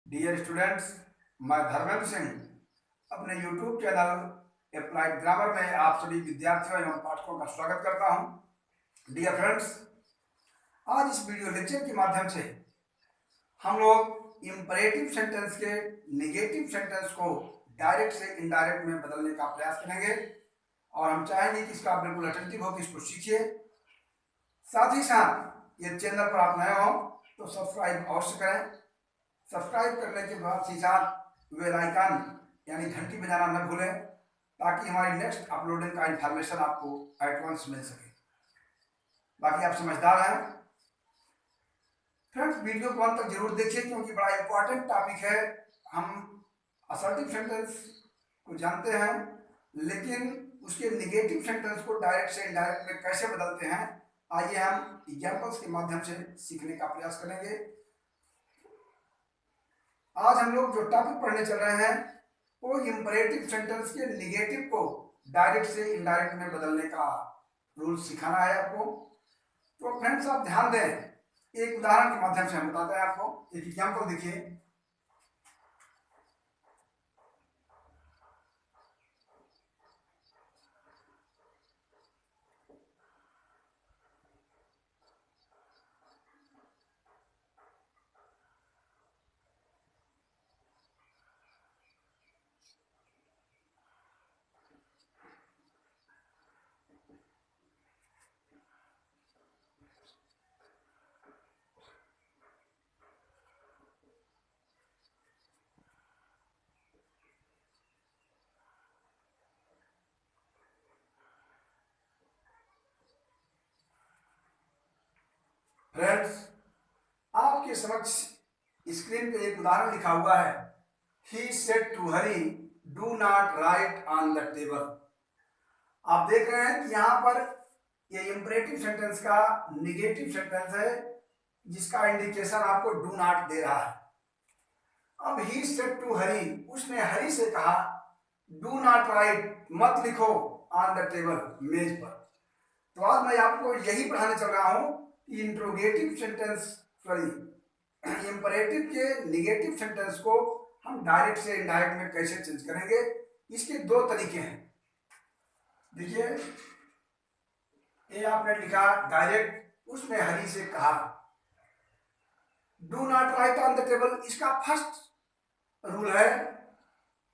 Dear students, मैं धर्मेंद्र सिंह अपने YouTube channel applied grammar में आप सभी विद्यार्थियों एवं पाठकों का स्वागत करता हूं। डियर फ्रेंड्स, आज इस वीडियो लेक्चर के माध्यम से हम लोग इंपरेटिव सेंटेंस के नेगेटिव सेंटेंस को डायरेक्ट से इनडायरेक्ट में बदलने का प्रयास करेंगे और हम चाहेंगे कि इसका बिल्कुल अटेंटिव हो, कि इसको सीखिए। साथ ही साथ ये चैनल पर आप नए हो तो सब्सक्राइब अवश्य करें। सब्सक्राइब करने के बाद ही साथ बेल आइकन यानी घंटी बजाना न भूलें, ताकि हमारी नेक्स्ट अपलोडिंग का इंफॉर्मेशन आपको एडवांस मिल सके। बाकी आप समझदार हैं। फ्रेंड्स, वीडियो को अंत तक जरूर देखिए, क्योंकि बड़ा इंपॉर्टेंट टॉपिक है। हम असर्टिव सेंटेंस को जानते हैं, लेकिन उसके नेगेटिव सेंटेंस को डायरेक्ट से इनडायरेक्ट में कैसे बदलते हैं, आइए हम एग्जाम्पल्स के माध्यम से सीखने का प्रयास करेंगे। आज हम लोग जो टॉपिक पढ़ने चल रहे हैं वो इंपरेटिव सेंटेंस के नेगेटिव को डायरेक्ट से इनडायरेक्ट में बदलने का रूल सिखाना है आपको। तो फ्रेंड्स, आप ध्यान दें, एक उदाहरण के माध्यम से हम बताते हैं आपको। एक एग्जाम्पल देखिए। फ्रेंड्स, आपके समक्ष स्क्रीन पे एक उदाहरण लिखा हुआ है। He said to Hari, do not write on the table. आप देख रहे हैं कि यहाँ पर ये इंपरेटिव सेंटेंस का नेगेटिव सेंटेंस है, जिसका इंडिकेशन आपको डू नॉट दे रहा है। अब ही सेड टू हरी, उसने हरी से कहा डू नॉट राइट, मत लिखो ऑन द टेबल, मेज पर। तो आज मैं आपको यही पढ़ाने चल रहा हूं कि इंट्रोगेटिव सेंटेंस सॉरी इंपरेटिव के नेगेटिव सेंटेंस को हम डायरेक्ट से इनडायरेक्ट में कैसे चेंज करेंगे। इसके दो तरीके हैं। देखिए, ये आपने लिखा डायरेक्ट, उसने हरी से कहा do not write on the table. इसका फर्स्ट रूल है,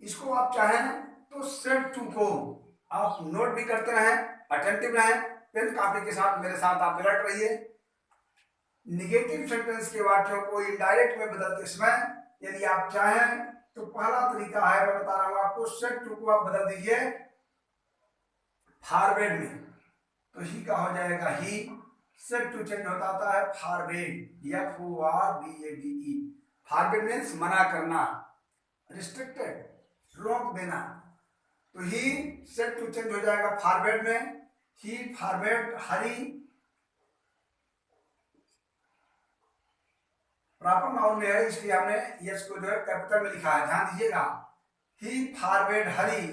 इसको आप चाहें तो सेड टू को आप नोट भी करते रहें, अटेंटिव रहें, पेन कॉपी के साथ मेरे साथ आप अलर्ट रहिए। नेगेटिव सेंटेंस के वाक्यों को इनडायरेक्ट में बदलते समय यदि आप चाहें तो पहला तरीका है, मैं बता रहा हूं आपको, सेड टू को आप बदल दीजिए फॉरवर्ड में, तो ही का हो जाएगा ही। सेड टू चेंज होता है फॉरवर्ड, FORWARD। फॉरवर्ड मीन्स मना करना, रिस्ट्रिक्टेड, रोक देना। तो ही सेड टू चेंज हो जाएगा फॉरवर्ड में, ही फॉरवर्ड हरी। प्रॉपर नाउन में है, इसलिए हमने यस को जो है कैपिटल में लिखा है, ध्यान दीजिएगा। ही फॉरवर्ड हरी।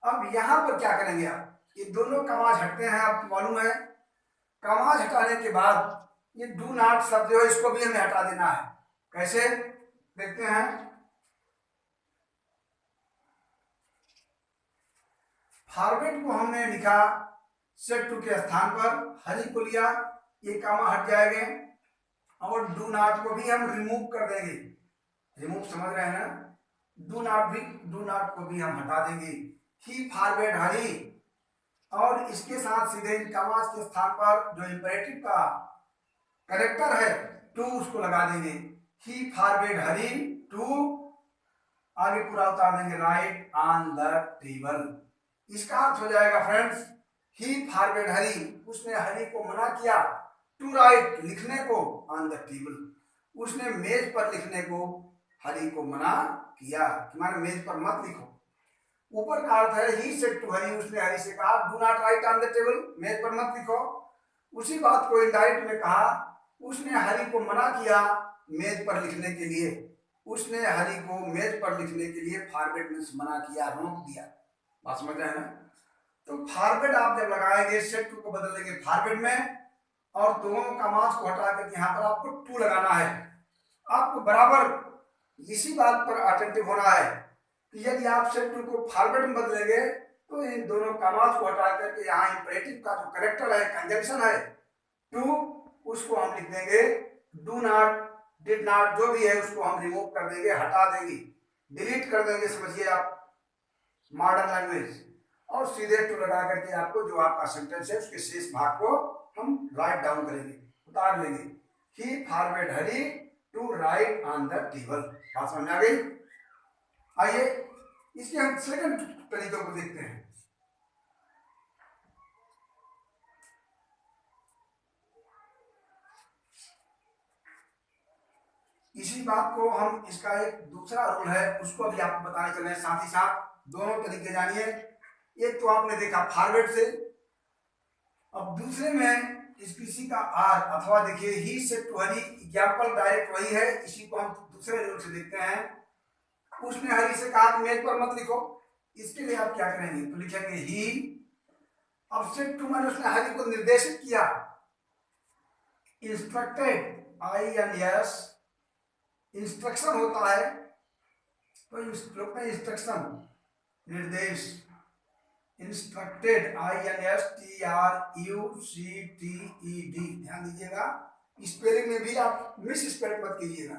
अब यहां पर क्या करेंगे आप, ये दोनों कमाज हटते हैं, आपको मालूम है। कमाज हटाने के बाद ये डू नॉट शब्द जो है, इसको भी हमें हटा देना है। कैसे, देखते हैं। फॉरवर्ड को हमने लिखा सेड टू के स्थान पर, हरी को लिया, ये कामा हट जाएंगे, और डू नॉट को भी हम रिमूव कर देंगे। रिमूव समझ रहे हैं ना, डू नॉट को भी हम हटा देंगे। ही फॉरवर्ड हरी, और इसके साथ सीधे कमाज के स्थान पर जो इंपरेटिव का करेक्टर है टू, उसको लगा देंगे। ही फॉरवर्ड हरी टू, आगे पूरा उतार देंगे राइट ऑन द टेबल। इसका अर्थ हो जाएगा फ्रेंड्स, ही फॉरवर्ड हरी, उसने हरी को मना किया टू राइट, लिखने को, ऑन द टेबल, उसने मेज पर लिखने को हरी को मना किया, तुम्हारे मेज पर मत लिखो। ऊपर का अर्थ है ही सेड टू हरी, उसने हरी से कहा do not write on the table, मेज पर मत लिखो। उसी बात को इनडायरेक्ट में कहा, उसने हरी को मना किया मेज पर लिखने के लिए, उसने हरी को मेज पर लिखने के लिए फॉरवर्ड मींस मना किया, रोक दिया। बात समझ रहे हैं ना। तो फॉरवर्ड आप जब लगाएंगे, सेड टू को बदल देंगे फॉरवर्ड में, और दोनों कमाज को हटा कर यहाँ पर आपको टू लगाना है। आपको बराबर इसी बात पर अटेंटिव होना है कि यदि आप सेट टू को फॉरवर्ड में बदलेंगे तो इन दोनों कामाज को हटा करके यहाँ इंपरेटिव का जो करेक्टर है, कंजंक्शन है टू, उसको हम लिख देंगे डू नॉट, डिड नॉट, जो भी है उसको हम रिमूव कर देंगे, हटा देंगे, डिलीट कर देंगे, समझिए आप मॉडर्न लैंग्वेज। और सीधे टू लगा करके आपको जो आपका सेंटेंस है उसके शेष भाग को हम राइट डाउन करेंगे, उतार लेंगे। He forward hurry to write on the table. बात समझ में आ गई? आइए इसके हम सेकंड तरीकों को देखते हैं। इसी बात को हम, इसका एक दूसरा रूल है उसको अभी आपको बताने चले हैं, साथ ही साथ दोनों तरीके जानिए। एक तो आपने देखा फॉरवर्ड से, अब दूसरे में इस किसी का आर अथवा देखिए ही से टू हरी, एग्जाम्पल डायरेक्ट वही है, इसी को हम दूसरे रूल से देखते हैं। उसने हरी से कहा कि मेज पर मत लिखो, इसके लिए आप क्या करेंगे तो लिखेंगे ही, अब से टू मैंने उसने हरी को निर्देशित किया, इंस्ट्रक्टेड, INS, इंस्ट्रक्शन होता है तो इंस्ट्रक्शन, निर्देश, इंस्ट्रक्टेड, INSTRUCTED, ध्यान दीजिएगा, स्पेलिंग में भी आप मिस स्पेल मत कीजिएगा।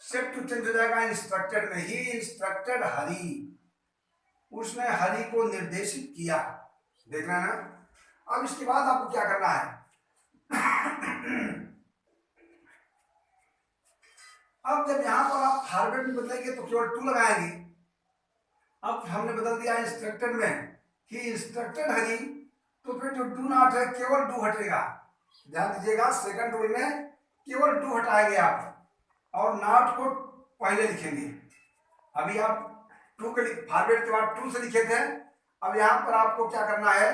सेट टू चेंज हो जाएगा इंस्ट्रक्टेड में, ही इंस्ट्रक्टेड हरी, उसने हरी को निर्देशित किया, देख रहे हैं ना। अब इसके बाद आपको क्या करना है अब जब यहां पर आप फॉरवर्ड में बदलेंगे तो केवल टू लगाएंगे। अब हमने बदल दिया इंस्ट्रक्टेड में, ही इंस्ट्रक्टेड हरी, तो फिर जो डू नॉट है केवल डू हटेगा, ध्यान दीजिएगा, सेकंड रूल में केवल डू हटाएंगे आप और नॉट को पहले लिखेंगे। अभी आप टू के फॉरवर्ड के बाद टू से लिखे थे, अब यहां पर आपको क्या करना है,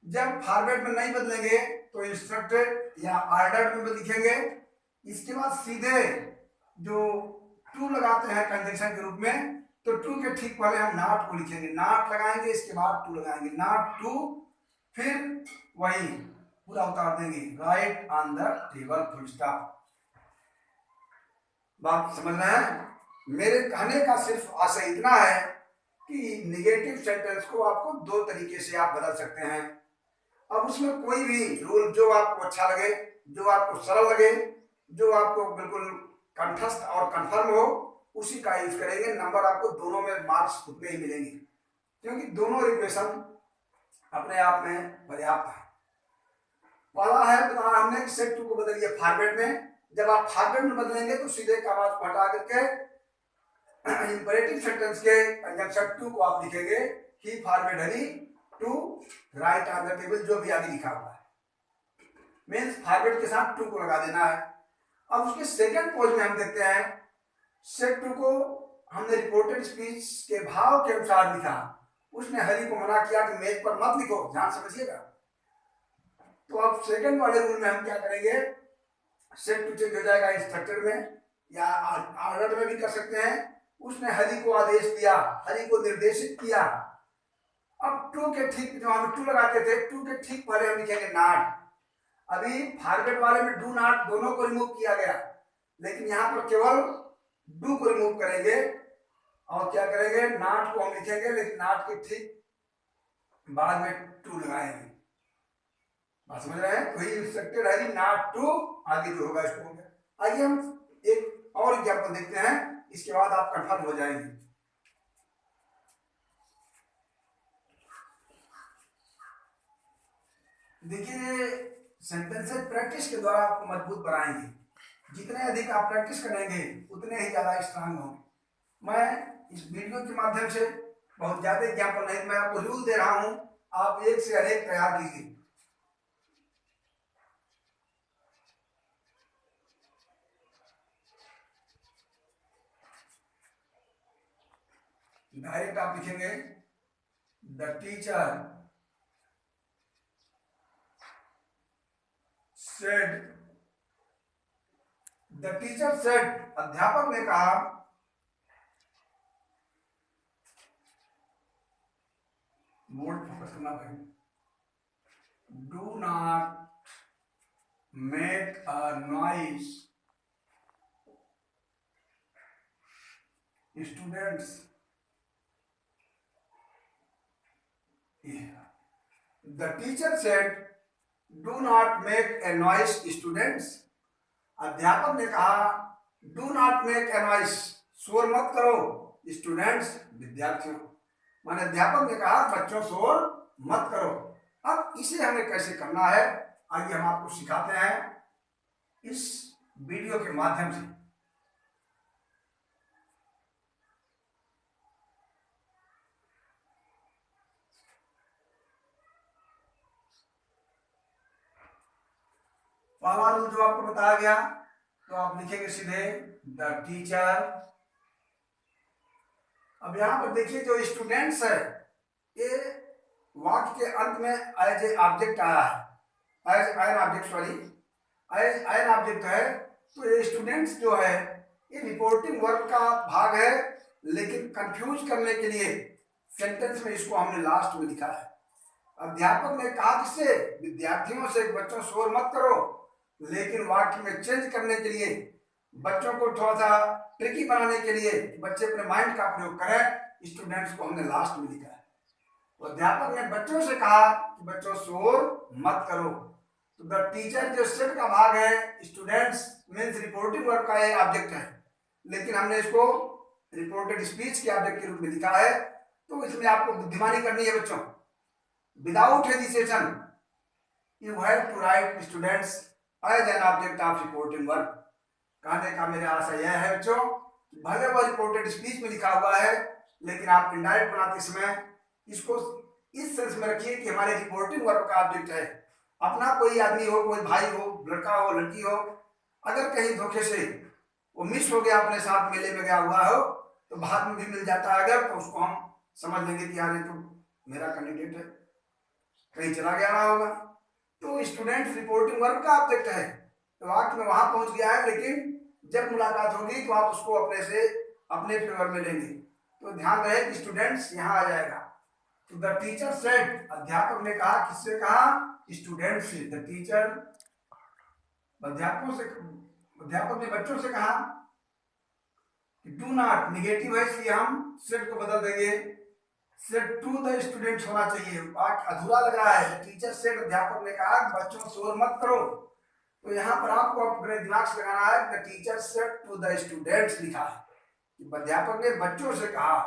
जब फॉरवर्ड में नहीं बदलेंगे तो इंस्ट्रक्टेड या ऑर्डर्ड में लिखेंगे, इसके बाद सीधे जो टू लगाते हैं कंजंक्शन के रूप में, तो टू के ठीक पहले हम नॉट को लिखेंगे, नॉट लगाएंगे, इसके बाद टू लगाएंगे, नॉट टू, फिर वही पूरा उतार देंगे, right on the table, full stop. बात समझ रहे हैं? मेरे कहने का सिर्फ आशय इतना है कि निगेटिव सेंटेंस को आपको दो तरीके से आप बदल सकते हैं। अब उसमें कोई भी रूल जो आपको अच्छा लगे, जो आपको सरल लगे, जो आपको बिल्कुल कंठस्थ और कंफर्म हो, उसी का यूज करेंगे। नंबर आपको दोनों में मार्क्स उतने ही मिलेंगे, क्योंकि दोनों इक्वेशन अपने आप में पर्याप्त है। पहला है बताया हमने कि सेट टू को बदलिए फॉरवर्ड में, जब आप फॉरवर्ड में बदलेंगे तो सीधे कामाज को हटा करके इंपरेटिव सेंटेंस के कंजंक्शन टू को आप लिखेंगे, he forward hurry to write on the table, जो भी आगे लिखा हुआ है, मीन्स फॉरवर्ड के साथ टू को लगा देना है। अब उसके सेकंड पोज में हम देखते हैं, सेट टू को हमने रिपोर्टेड स्पीच के भाव के अनुसार लिखा, उसने हरी को मना किया कि मेज पर मत लिखो, ध्यान समझिएगा। तो अब सेकंड वाले रूल में हम क्या करेंगे, सेट टू चेंज हो जाएगा इंस्ट्रक्टेड में या ऑर्डर में भी कर सकते हैं, उसने हरी को आदेश दिया, हरी को निर्देशित किया। अब टू के ठीक, जो हम टू लगाते थे, टू के ठीक पहले हम लिखेंगे नॉट। अभी फॉरवर्ड वाले में डू नॉट दोनों को रिमूव किया गया, लेकिन यहां पर केवल डू को रिमूव करेंगे और क्या करेंगे, नॉट को हम लिखेंगे, लेकिन नॉट के ठीक बाद में टू लगाएंगे। बात समझ रहे हैं? वही इंस्ट्रक्टेड हरी नॉट टू, आगे जो होगा इसको हो गया। आइए हम एक और एग्जांपल देखते हैं, इसके बाद आप कंफर्म हो जाएंगे। देखिए, सेंटेंसेस प्रैक्टिस के द्वारा आपको मजबूत बनाएंगे, जितने अधिक आप प्रैक्टिस करेंगे उतने ही ज्यादा स्ट्रांग होंगे। मैं इस वीडियो के माध्यम से बहुत ज्यादा एग्जांपल नहीं, मैं आपको रूल दे रहा हूं, आप एक से अनेक तैयार कीजिए। डायरेक्ट आप लिखेंगे the teacher said, the teacher said, अध्यापक ने कहा, बोर्ड फोकस करना भाई, do not make a noise students, the teacher said do not make a noise students, अध्यापक ने कहा do not make a noise, शोर मत करो स्टूडेंट्स, विद्यार्थियों। माने अध्यापक ने कहा बच्चों शोर मत करो। अब इसे हमें कैसे करना है, आइए हम आपको सिखाते हैं इस वीडियो के माध्यम से। पहला रूल जो आपको बताया गया, तो आप लिखेंगे सीधे द टीचर। अब यहां पर देखिए जो स्टूडेंट्स है, ये वाक्य के अंत में एज ए ऑब्जेक्ट आया है, as an object, sorry as an object है। तो ये स्टूडेंट्स जो है ये रिपोर्टिंग वर्ब का भाग है, लेकिन कंफ्यूज करने के लिए सेंटेंस में इसको हमने लास्ट में लिखा है। अध्यापक ने कहा किससे, विद्यार्थियों से, बच्चों शोर मत करो, लेकिन वाक्य में चेंज करने के लिए, बच्चों को थोड़ा सा ट्रिकी बनाने के लिए, बच्चे अपने माइंड का प्रयोग करें, स्टूडेंट्स को हमने लास्ट में लिखा है। तो अध्यापक ने बच्चों से कहा कि बच्चों शोर मत करो। तो द टीचर जो सेड का भाग है, स्टूडेंट्स मीन्स रिपोर्टिंग वर्ब का एक ऑब्जेक्ट है, लेकिन हमने इसको रिपोर्टेड स्पीच के ऑब्जेक्ट के रूप में लिखा है। तो इसमें आपको बुद्धिमानी करनी है बच्चों। Without hesitation you have to write students as an object of reporting verb. कहने का मेरा आशा यह है बच्चों, भले वो रिपोर्टेड स्पीच में लिखा हुआ है, लेकिन आप इनडायरेक्ट बनाते समय इसको इस सेंस में रखिए कि हमारे रिपोर्टिंग वर्ब का ऑब्जेक्ट है। अपना कोई आदमी हो, कोई भाई हो, लड़का हो, लड़की हो, अगर कहीं धोखे से वो मिस हो गया, अपने साथ मेले में गया हुआ हो, तो बाद में भी मिल जाता है अगर, तो उसको हम समझ लेंगे कि यार ये तो मेरा कैंडिडेट है, कहीं चला गया ना होगा। तो स्टूडेंट रिपोर्टिंग वर्ब का ऑब्जेक्ट है, तो वाक्य में वहां पहुंच गया है, लेकिन जब मुलाकात होगी तो आप उसको अपने से अपने फेवर में लेंगे। तो ध्यान रहे कि स्टूडेंट्स यहाँ आ जाएगा। तो द टीचर सेड, अध्यापक ने कहा, किससे कहा, स्टूडेंट से। द टीचर, अध्यापकों से, अध्यापक ने बच्चों से कहा कि डू नॉट, निगेटिव है इसलिए हम सेड को बदल देंगे, सेड टू द स्टूडेंट्स होना चाहिए, वाक्य अधूरा लग रहा है। द टीचर सेड, अध्यापक ने कहा बच्चों शोर मत करो। तो यहाँ पर आपको अपने दिमाग से लगाना है, the teacher said to the students लिखा है, अध्यापक ने बच्चों से कहा।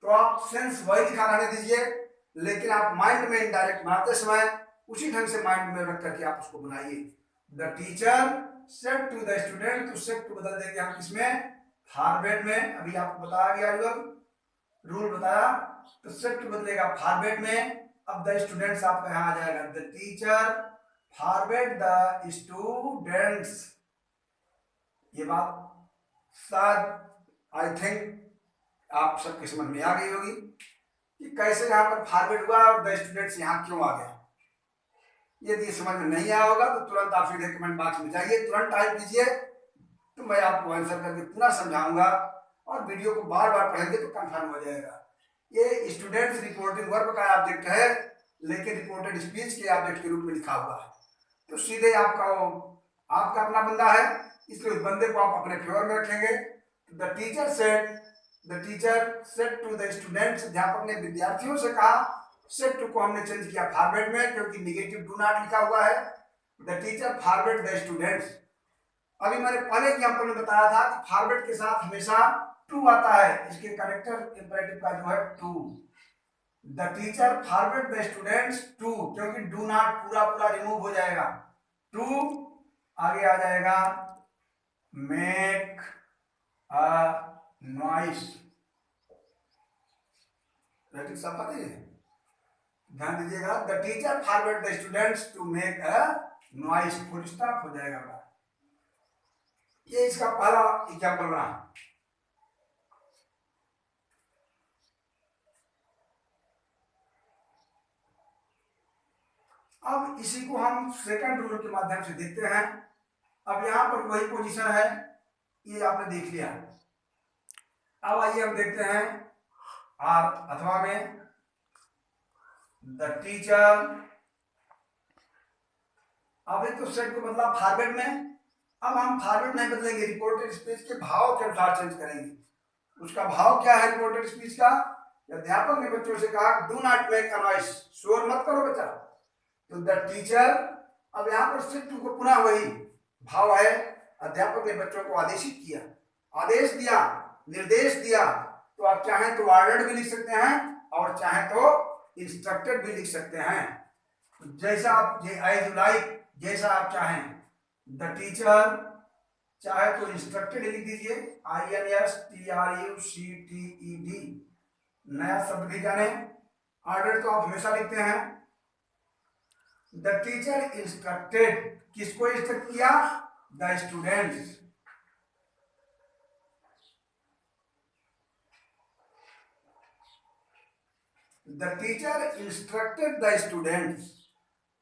तो आप सेंस वही लिखा रहने दीजिए, लेकिन आप माइंड में इनडायरेक्ट बनाते समय उसी ढंग से माइंड में रख करके आप उसको बनाइए। The teacher said to the student, तो सेड टू बदल देंगे हम किसमें, फॉरवर्ड में। अभी आपको बताया गया रूल बताया, तो सेड टू बदलेगा फॉरवर्ड में। अब द स्टूडेंट्स आपका यहाँ आ जाएगा, the teacher forward the students. ये बात शायद आई थिंक आप सबके समझ में आ गई होगी कि कैसे यहाँ पर फॉरवर्ड हुआ और द स्टूडेंट्स यहाँ क्यों आ गया। यदि समझ में नहीं आया होगा तो तुरंत आप सीधे कमेंट बॉक्स में जाइए, तुरंत टाइप कीजिए, तो मैं आपको आंसर करके पुनः समझाऊंगा, और वीडियो को बार बार पढ़ेंगे तो कंफर्म हो जाएगा। ये स्टूडेंट्स रिपोर्टिंग वर्ब का ऑब्जेक्ट है, लेकिन रिपोर्टेड स्पीच के ऑब्जेक्ट के रूप में लिखा हुआ है। तो सीधे आपका अपना बंदा है, इसलिए उस बंदे को आप अपने फेवर में रखेंगे। The teacher said to the students, अध्यापक ने विद्यार्थियों से कहा। सेड टू को हमने चेंज किया फॉरवर्ड में, क्योंकि निगेटिव डू नॉट लिखा हुआ है। The teacher forward the students. अभी मैंने पहले एग्जांपल में बताया था कि फॉरवर्ड के साथ हमेशा टू आता है, इसके करेक्टर इंपेरेटिव का जो है to. The teacher forward the students to, क्योंकि डू नॉट पूरा पूरा रिमूव हो जाएगा, टू आगे आ जाएगा मेक अ नॉइस। राइटिंग सब पता है, ध्यान दीजिएगा। The teacher forward the students to make a noise, full stop हो जाएगा। ये इसका पहला एग्जांपल रहा। अब इसी को हम सेकंड रूल के माध्यम से देखते हैं। अब यहां पर वही पोजीशन है, ये आपने देख लिया। अब आइए हम देखते हैं आर अथवा में, द टीचर। अभी तो सेट को बदला फॉरवर्ड में, अब हम फॉरवर्ड नहीं बदलेंगे, रिपोर्टेड स्पीच के भाव के अनुसार चेंज करेंगे। उसका भाव क्या है रिपोर्टेड स्पीच का? अध्यापक ने बच्चों से कहा do not make a noise, शोर मत करो बच्चा। तो द टीचर, अब यहाँ पर सिर्फ को पुनः वही भाव है, अध्यापक ने बच्चों को आदेशित किया, आदेश दिया, निर्देश दिया। तो आप चाहें तो ऑर्डर्ड भी लिख सकते हैं और चाहें तो इंस्ट्रक्टेड भी लिख सकते हैं, जैसा आप एज यू लाइक, जैसा आप चाहें। द टीचर, चाहे तो इंस्ट्रक्टेड लिख दीजिए, INSTRUCTED, नया शब्द भी जाने। ऑर्डर तो आप हमेशा लिखते हैं। द टीचर इंस्ट्रक्टेड, किसको इंस्ट्रक्ट किया? The students. The teacher instructed the students.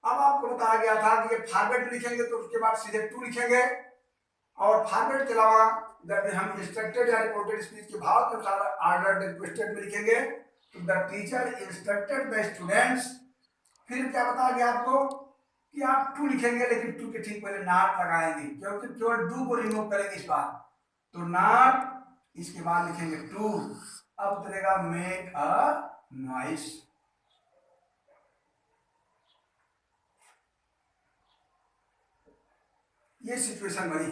अब आपको बताया गया था कि ये फॉर्मेट लिखेंगे तो उसके बाद सीधे टू लिखेंगे, और फॉर्मेट के अलावा जब हम इंस्ट्रक्टेड या रिपोर्टेड स्पीच के भाव के अनुसार ऑर्डर रिक्वेस्टेड में लिखेंगे तो the teacher instructed the students. फिर क्या बताया गया आपको कि आप टू लिखेंगे, लेकिन टू के ठीक पहले नॉट लगाएंगे, क्योंकि केवल डू को रिमूव करेंगे इस बार। तो नॉट, इसके बाद लिखेंगे टू। अब उतरेगा मेक अ नॉइस। ये सिचुएशन बनी।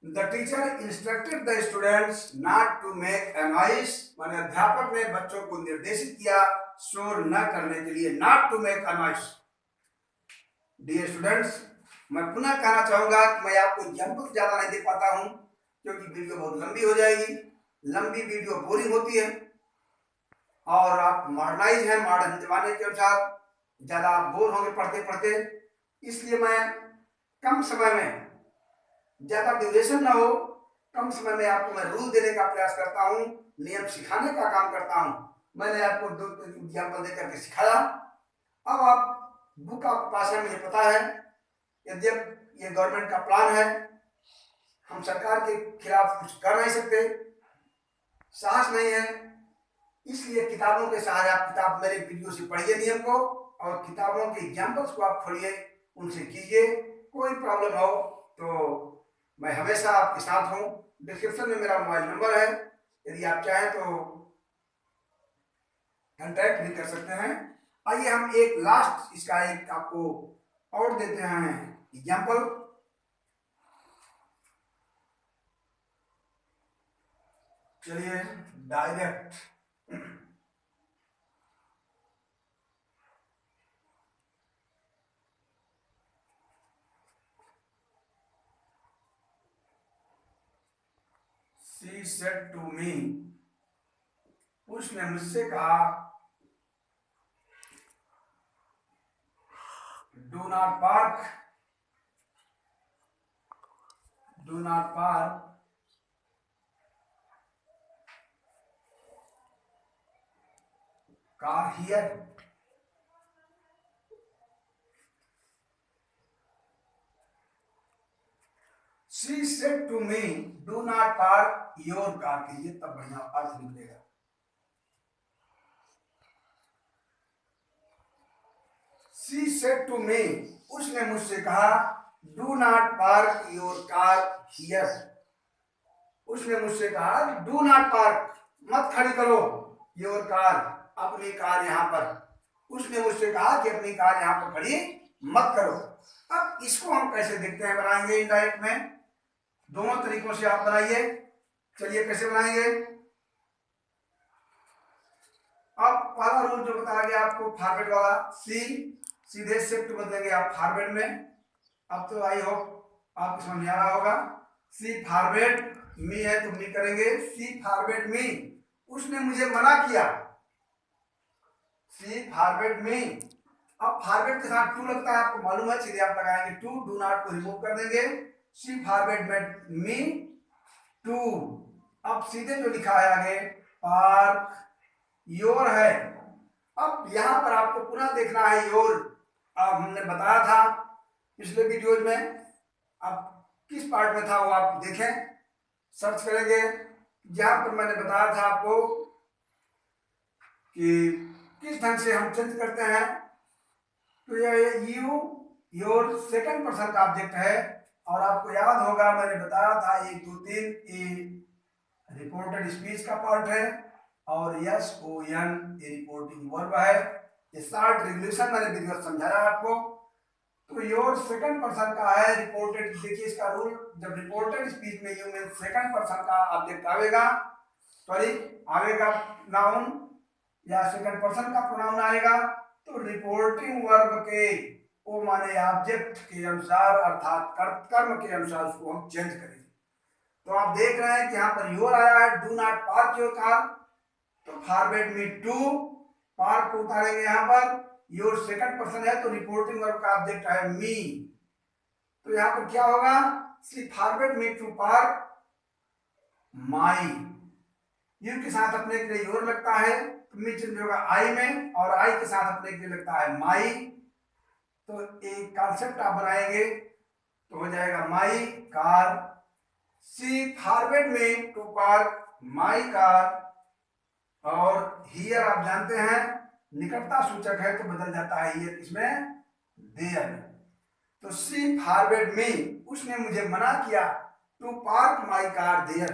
The teacher instructed the students not to make a noise, माने अध्यापक ने बच्चों को निर्देशित किया शोर न करने के लिए, not to make a noise. Dear students, मैं पुनः कहना चाहूंगा कि मैं आपको एग्जाम्पल ज्यादा नहीं दे पाता हूं, क्योंकि वीडियो बहुत लंबी हो जाएगी। लंबी वीडियो बोरिंग होती है, और आप मॉडर्नाइज हैं, मॉडर्न जमाने के अनुसार, ज्यादा आप बोर होंगे पढ़ते पढ़ते। इसलिए मैं कम समय में, ज्यादा ड्यूरेशन ना हो, कम समय में आपको मैं रूल देने का प्रयास करता हूँ, नियम सिखाने का काम करता हूँ। मैंने आपको दो एग्जाम्पल देकर के सिखाया। अब आप बुक आपके पास है, मुझे पता है, यद्यप ये गवर्नमेंट का प्लान है, हम सरकार के खिलाफ कुछ कर नहीं सकते, साहस नहीं है, इसलिए किताबों के सहारे आप किताब मेरे वीडियो से पढ़िए नियम को, और किताबों के एग्जाम्पल्स को आप खोलिए, उनसे कीजिए। कोई प्रॉब्लम हो तो मैं हमेशा आपके साथ हूँ। डिस्क्रिप्शन में मेरा मोबाइल नंबर है, यदि आप चाहें तो कांटेक्ट भी कर सकते हैं। आइए हम एक लास्ट इसका एक आपको और देते हैं एग्जाम्पल। चलिए direct, She said to me, उसने मुझसे कहा, do not park, do not park car here. She said to me, do not park your car, कीजिए तब बढ़िया अर्थ निकलेगा। She said to me, उसने मुझसे कहा, do not park your car here. उसने मुझसे कहा डू नॉट पार्क, मत खड़ी करो, योर कार, अपनी कार यहाँ पर। उसने मुझसे कहा कि अपनी कार यहाँ पर खड़ी मत करो। अब इसको हम कैसे देखते हैं, बनाएंगे इनडायरेक्ट में, दोनों तरीकों से आप बनाइए। चलिए कैसे बनाएंगे। अब पहला रूल जो बताया गया आपको फॉरवर्ड वाला, सी, सीधे शिफ्ट बदलेंगे आप फॉरवर्ड में। अब तो आई होप आपको समझ आ रहा होगा। सी फॉरवर्ड, मी है तो मी करेंगे, सी फॉरवर्ड मी, उसने मुझे मना किया, सी फॉरवर्ड मी। अब फॉरवर्ड के साथ टू लगता है, आपको मालूम है, सीधे आप लगाएंगे टू, डू नॉट को रिमूव कर देंगे, सी फॉरवर्ड में मी टू। अब सीधे जो लिखा है आगे पार्क योर है। अब यहां पर आपको पुनः देखना है योर, अब हमने बताया था पिछले वीडियोज में, अब किस पार्ट में था वो आप देखें, सर्च करेंगे। जहां पर मैंने बताया था आपको कि किस ढंग से हम चेंज करते हैं, तो ये यू योर सेकंड पर्सन का ऑब्जेक्ट है, और आपको याद होगा मैंने बताया था 1 2 3 ए रिपोर्टेड स्पीच का पार्ट है और SON ये रिपोर्टिंग वर्ब है। ये शॉर्ट रेगुलेशन मैंने विधिवत समझाया आपको। तो योर सेकंड पर्सन का है रिपोर्टेड। देखिए इसका रूल, जब रिपोर्टेड स्पीच में यू मीन सेकंड पर्सन का ऑब्जेक्ट आवेगा, सॉरी आवेगा नाउन या सेकंड पर्सन का प्रोनाउन आएगा, तो रिपोर्टिंग वर्ब के वो माने ऑब्जेक्ट के अनुसार अर्थात कर्म के अनुसार उसको हम चेंज करेंगे। तो आप देख रहे हैं कि यहाँ पर योर आया है, do not park your car, तो फॉरवर्ड मी टू, पार्क को उतारेंगे यहाँ पर। योर सेकंड पर्सन है तो रिपोर्टिंग वर्ब का ऑब्जेक्ट है मी, तो यहाँ पर क्या होगा, see forward me to park my. You के साथ अपने के लिए योर लगता है तो मी चेंज होगा आई में, और आई के साथ अपने के लिए लगता है माई। तो एक कॉन्सेप्ट आप बनाएंगे तो हो जाएगा माई कार। सी फॉरवर्ड में टू पार्क माई कार, और हियर आप जानते हैं निकटता सूचक है तो बदल जाता है हियर इसमें देयर। तो सी फॉरवर्ड में, उसने मुझे मना किया, to park my car there,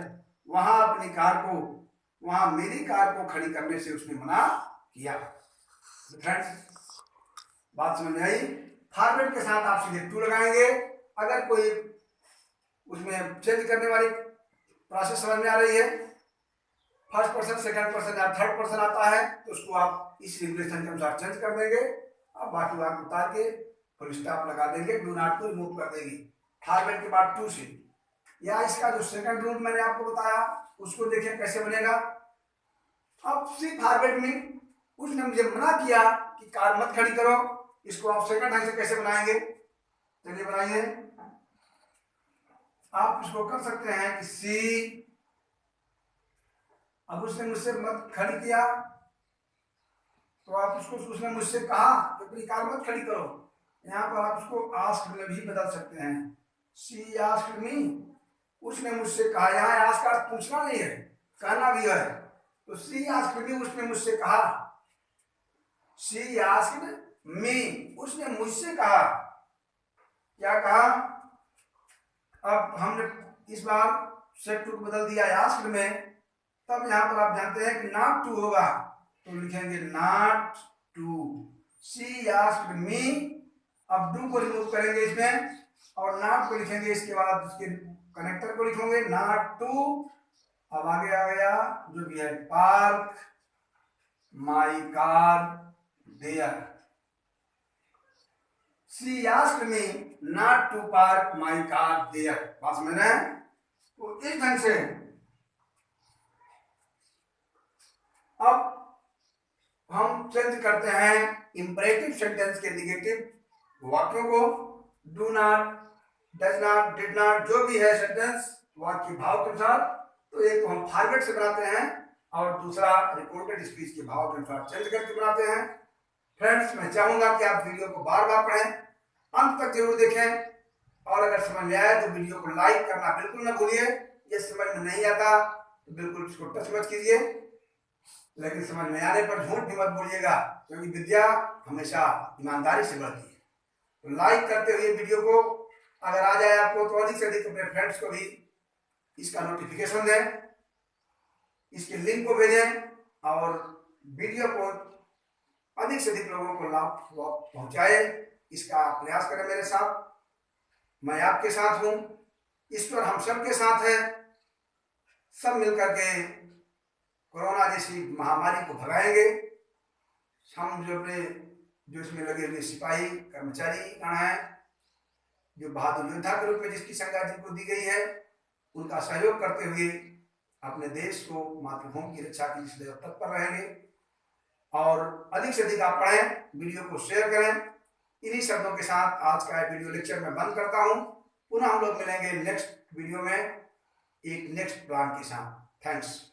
वहां अपनी कार को, वहां मेरी कार को खड़ी करने से उसने मना किया। फ्रेंड्स बात समझ में आई। फॉरवर्ड के साथ आप सीधे टू लगाएंगे। अगर कोई उसमें चेंज करने वाली प्रोसेस समझ में आ रही है, फर्स्ट पर्सन सेकंड पर्सन या थर्ड पर्सन आता है तो उसको आप इस रिलेशन के अनुसार चेंज कर देंगे। अब बाकी बात उतार के फुल स्टॉप लगा देंगे, डू नॉट को रिमूव कर देंगे फॉरवर्ड के बाद टू से। या इसका जो सेकंड रूल मैंने आपको बताया उसको देखिए कैसे बनेगा। अब सी फॉरवर्ड में, उसने मुझे मना किया कि कार मत खड़ी करो, इसको आप सेकंड ढंग से कैसे बनाएंगे, चलिए बनाइए। आप इसको कर सकते हैं कि सी, अब उसने मुझसे मत खड़ी किया तो आप उसको, उसने मुझसे कहा कि अपनी कार मत खड़ी करो, यहाँ पर आप उसको आस्क्ड में भी बदल सकते हैं। सी आस्क्ड मी, उसने मुझसे कहा, यहाँ आस्क का पूछना नहीं है, कहना भी है। तो सी आस्क्ड मी, उसने मुझसे कहा, सी आस्क्ड मी, उसने मुझसे कहा, क्या कहा, अब हमने इस बार सेट टू को बदल दिया आस्क्ड में, तब यहाँ पर आप जानते हैं कि नॉट टू होगा तो लिखेंगे not to. She asked me, अब डू को रिमूव करेंगे इसमें और नॉट को लिखेंगे, इसके बाद उसके कनेक्टर को लिखेंगे नॉट टू। अब आगे आ गया जो भी है, park my car there. She asked me not to park my car there. बात समझ रहे हैं। तो इस ढंग से अब हम चेंज करते हैं इंपरेटिव सेंटेंस के निगेटिव वाक्यों को। Do not, does not, did not, जो भी है सेंटेंस वाक्य भाव के अनुसार, तो एक तो हम फॉरवर्ड से बनाते हैं और दूसरा रिपोर्टेड स्पीच के भाव के अनुसार चेंज करके बनाते हैं। फ्रेंड्स मैं चाहूंगा कि आप वीडियो को बार बार पढ़ें, अंत तक जरूर देखें, और अगर समझ में आए तो वीडियो को लाइक करना बिल्कुल ना भूलिए। ये समझ में नहीं आता तो बिल्कुल इसको टच मत कीजिए, लेकिन समझ में आने पर झूठ भी मत बोलिएगा, क्योंकि विद्या हमेशा ईमानदारी से बढ़ती है। तो लाइक करते हुए वीडियो को अगर आ जाए आपको तो अधिक से अधिक अपने फ्रेंड्स को भी इसका नोटिफिकेशन दें, इसके लिंक को भेजें और वीडियो को अधिक से अधिक लोगों को लाभ पहुंचाए। इसका प्रयास करें मेरे साथ, मैं आपके साथ हूं, ईश्वर हम सबके साथ है। सब मिलकर के कोरोना जैसी महामारी को भगाएंगे। हम जो इसमें लगे हुए सिपाही कर्मचारी गण हैं, जो बहादुर योद्धा के रूप में जिसकी संज्ञा जिनको दी गई है, उनका सहयोग करते हुए अपने देश को, मातृभूमि की रक्षा के लिए तत्पर रहेंगे। और अधिक से अधिक आप पढ़ें, वीडियो को शेयर करें। इन्हीं शब्दों के साथ आज का वीडियो लेक्चर मैं बंद करता हूं। पुनः हम लोग मिलेंगे नेक्स्ट वीडियो में एक नेक्स्ट प्लान के साथ। थैंक्स।